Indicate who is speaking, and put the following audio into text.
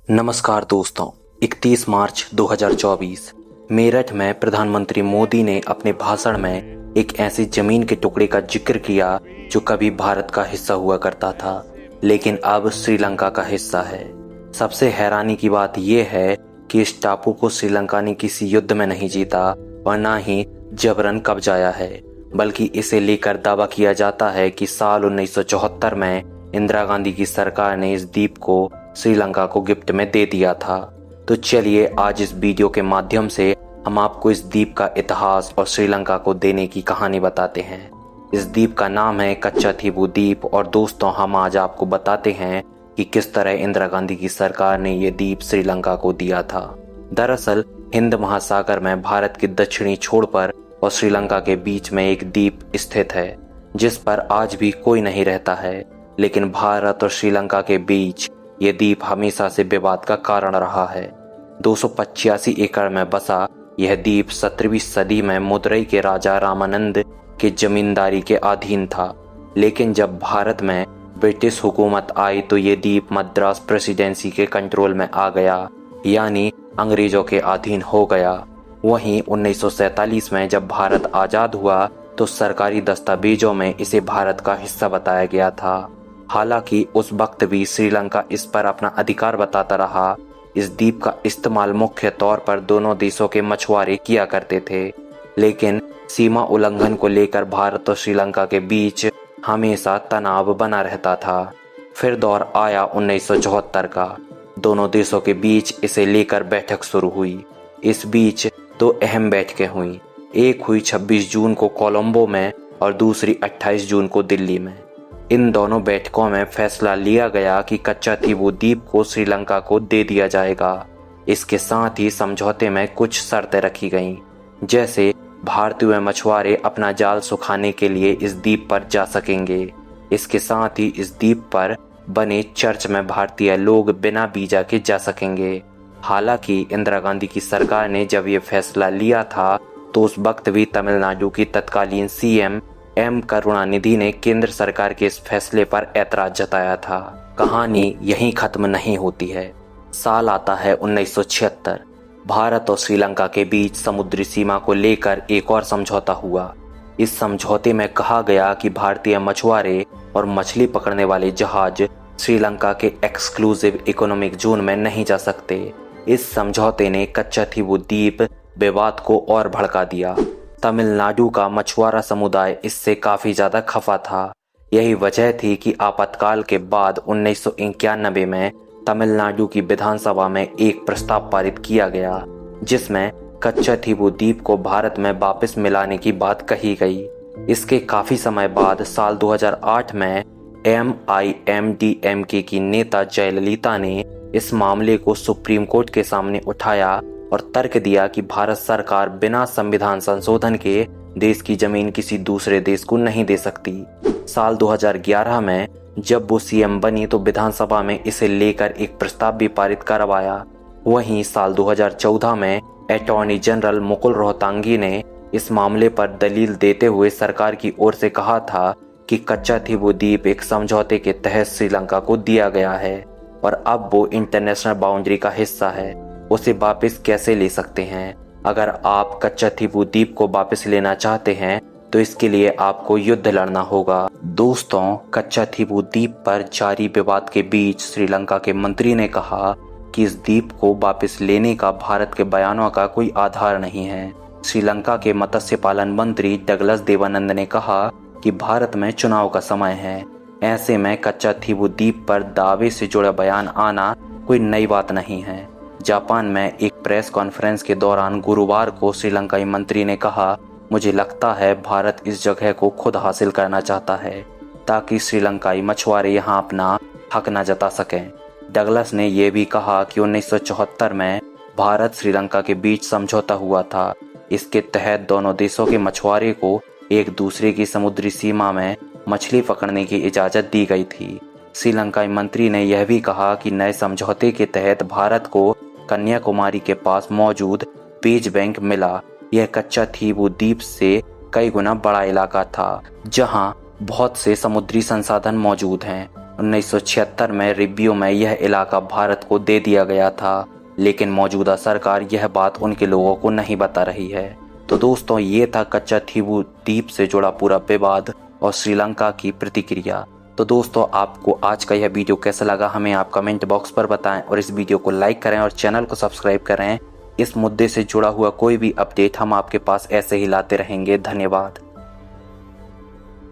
Speaker 1: नमस्कार दोस्तों, 31 मार्च 2024 मेरठ में प्रधानमंत्री मोदी ने अपने भाषण में एक ऐसी जमीन के टुकड़े का जिक्र किया जो कभी भारत का हिस्सा हुआ करता था लेकिन अब श्रीलंका का हिस्सा है। सबसे हैरानी की बात यह है कि इस टापू को श्रीलंका ने किसी युद्ध में नहीं जीता और न ही जबरन कब्जाया है, बल्कि इसे लेकर दावा किया जाता है कि साल 1974 में इंदिरा गांधी की सरकार ने इस द्वीप को श्रीलंका को गिफ्ट में दे दिया था। तो चलिए आज इस वीडियो के माध्यम से हम आपको इस द्वीप का इतिहास और श्रीलंका को देने की कहानी बताते हैं। इस द्वीप का नाम है कच्चाथीवु द्वीप और दोस्तों हम आज आपको बताते हैं कि किस तरह इंदिरा गांधी की सरकार ने ये द्वीप श्रीलंका को दिया था। दरअसल हिंद महासागर में भारत के दक्षिणी छोर पर और श्रीलंका के बीच में एक द्वीप स्थित है जिस पर आज भी कोई नहीं रहता है, लेकिन भारत और श्रीलंका के बीच ये द्वीप हमेशा से विवाद का कारण रहा है। 285 एकड़ में बसा यह द्वीप 17वीं सदी में मदुरई के राजा रामानंद के जमींदारी के अधीन था, लेकिन जब भारत में ब्रिटिश हुकूमत आई तो ये द्वीप मद्रास प्रेसिडेंसी के कंट्रोल में आ गया, यानी अंग्रेजों के अधीन हो गया। वहीं 1947 में जब भारत आज़ाद हुआ तो सरकारी दस्तावेजों में इसे भारत का हिस्सा बताया गया था। हालांकि उस वक्त भी श्रीलंका इस पर अपना अधिकार बताता रहा। इस द्वीप का इस्तेमाल मुख्य तौर पर दोनों देशों के मछुआरे किया करते थे, लेकिन सीमा उल्लंघन को लेकर भारत और श्रीलंका के बीच हमेशा तनाव बना रहता था। फिर दौर आया 1974 का। दोनों देशों के बीच इसे लेकर बैठक शुरू हुई। इस बीच दो अहम बैठकें हुई। एक हुई 26 जून को कोलंबो में और दूसरी 28 जून को दिल्ली में। इन दोनों बैठकों में फैसला लिया गया कि कच्चाथीवु द्वीप को श्रीलंका को दे दिया जाएगा। इसके साथ ही समझौते में कुछ शर्तें रखी गईं, जैसे भारतीय मछुआरे अपना जाल सुखाने के लिए इस द्वीप पर जा सकेंगे। इसके साथ ही इस द्वीप पर बने चर्च में भारतीय लोग बिना वीजा के जा सकेंगे। हालांकि इंदिरा गांधी की सरकार ने जब ये फैसला लिया था तो उस वक्त भी तमिलनाडु की तत्कालीन सीएम एम करुणानिधि ने केंद्र सरकार के इस फैसले पर ऐतराज जताया था। कहानी यहीं खत्म नहीं होती है। साल आता है 1976। भारत और श्रीलंका के बीच समुद्री सीमा को लेकर एक और समझौता हुआ। इस समझौते में कहा गया कि भारतीय मछुआरे और मछली पकड़ने वाले जहाज श्रीलंका के एक्सक्लूसिव इकोनॉमिक जोन में नहीं जा सकते। इस समझौते ने कच्चाथीवु द्वीप विवाद को और भड़का दिया। तमिलनाडु का मछुआरा समुदाय इससे काफी ज्यादा खफा था। यही वजह थी कि आपातकाल के बाद 1991 में तमिलनाडु की विधानसभा में एक प्रस्ताव पारित किया गया जिसमें कच्चाथीवु द्वीप को भारत में वापस मिलाने की बात कही गई। इसके काफी समय बाद साल 2008 में MIMDMK की नेता जयललिता ने इस मामले को सुप्रीम कोर्ट के सामने उठाया और तर्क दिया कि भारत सरकार बिना संविधान संशोधन के देश की जमीन किसी दूसरे देश को नहीं दे सकती। साल 2011 में जब वो सीएम बनी तो विधानसभा में इसे लेकर एक प्रस्ताव भी पारित करवाया। वहीं साल 2014 में अटॉर्नी जनरल मुकुल रोहतांगी ने इस मामले पर दलील देते हुए सरकार की ओर से कहा था कि कच्चाथीवु द्वीप एक समझौते के तहत श्रीलंका को दिया गया है और अब वो इंटरनेशनल बाउंड्री का हिस्सा है, उसे वापस कैसे ले सकते हैं। अगर आप कच्चाथीवु द्वीप को वापस लेना चाहते हैं तो इसके लिए आपको युद्ध लड़ना होगा। दोस्तों, कच्चाथीवु द्वीप पर जारी विवाद के बीच श्रीलंका के मंत्री ने कहा कि इस द्वीप को वापस लेने का भारत के बयानों का कोई आधार नहीं है। श्रीलंका के मत्स्य पालन मंत्री डगलस देवानंद ने कहा कि भारत में चुनाव का समय है, ऐसे में कच्चाथीवु द्वीप पर दावे से जुड़ा बयान आना कोई नई बात नहीं है। जापान में एक प्रेस कॉन्फ्रेंस के दौरान गुरुवार को श्रीलंकाई मंत्री ने कहा, मुझे लगता है भारत इस जगह को खुद हासिल करना चाहता है ताकि श्रीलंकाई मछुआरे यहां अपना हक न जता सकें। डगलस ने यह भी कहा कि 1974 में भारत श्रीलंका के बीच समझौता हुआ था। इसके तहत दोनों देशों के मछुआरे को एक दूसरे की समुद्री सीमा में मछली पकड़ने की इजाजत दी गई थी। श्रीलंकाई मंत्री ने यह भी कहा कि नए समझौते के तहत भारत को कन्याकुमारी के पास मौजूद पेज बैंक मिला। यह कच्चाथीवु द्वीप से कई गुना बड़ा इलाका था जहां बहुत से समुद्री संसाधन मौजूद हैं 1976 में रिव्यू में यह इलाका भारत को दे दिया गया था, लेकिन मौजूदा सरकार यह बात उनके लोगों को नहीं बता रही है। तो दोस्तों, ये था कच्चाथीवु द्वीप से जुड़ा पूरा विवाद और श्रीलंका की प्रतिक्रिया। तो दोस्तों, आपको आज का यह वीडियो कैसा लगा हमें आप कमेंट बॉक्स पर बताएं और इस वीडियो को लाइक करें और चैनल को सब्सक्राइब करें। इस मुद्दे से जुड़ा हुआ कोई भी अपडेट हम आपके पास ऐसे ही लाते रहेंगे। धन्यवाद।